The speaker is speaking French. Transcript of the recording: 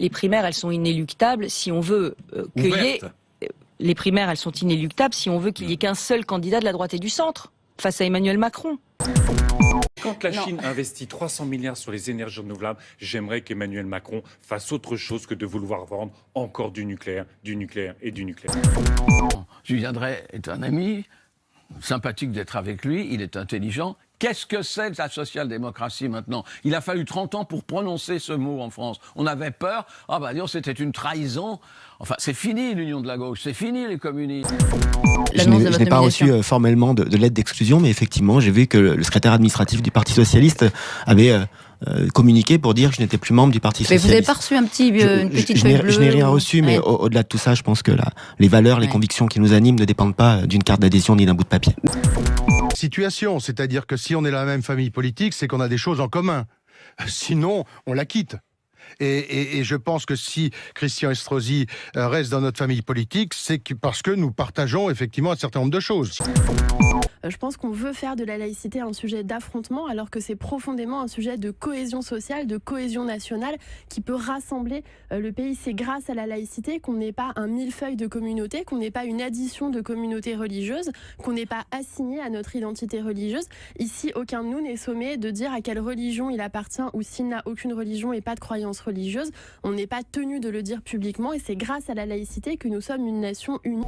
les primaires, elles sont inéluctables si on veut qu'il y ait... Les primaires, elles sont inéluctables si on veut qu'il y ait qu'un seul candidat de la droite et du centre face à Emmanuel Macron. Quand la Chine investit 300 milliards sur les énergies renouvelables, j'aimerais qu'Emmanuel Macron fasse autre chose que de vouloir vendre encore du nucléaire, du nucléaire et du nucléaire. Julien Drey est un ami, sympathique d'être avec lui, il est intelligent. Qu'est-ce que c'est que la social-démocratie maintenant? Il a fallu 30 ans pour prononcer ce mot en France. On avait peur, c'était une trahison. Enfin, c'est fini l'union de la gauche, c'est fini les communistes. Je n'ai pas reçu formellement de lettre d'exclusion, mais effectivement, j'ai vu que le secrétaire administratif du Parti Socialiste avait communiqué pour dire que je n'étais plus membre du Parti Socialiste. Mais vous n'avez pas reçu une petite feuille bleue? Je n'ai rien reçu, mais au-delà de tout ça, je pense que les valeurs, les convictions qui nous animent ne dépendent pas d'une carte d'adhésion ni d'un bout de papier. Situation, c'est-à-dire que si on est la même famille politique, c'est qu'on a des choses en commun. Sinon, on la quitte. Et je pense que si Christian Estrosi reste dans notre famille politique, c'est parce que nous partageons effectivement un certain nombre de choses. Je pense qu'on veut faire de la laïcité un sujet d'affrontement, alors que c'est profondément un sujet de cohésion sociale, de cohésion nationale, qui peut rassembler le pays. C'est grâce à la laïcité qu'on n'est pas un millefeuille de communautés, qu'on n'est pas une addition de communautés religieuses, qu'on n'est pas assigné à notre identité religieuse. Ici, aucun de nous n'est sommé de dire à quelle religion il appartient ou s'il n'a aucune religion et pas de croyance religieuse. On n'est pas tenu de le dire publiquement, et c'est grâce à la laïcité que nous sommes une nation unie.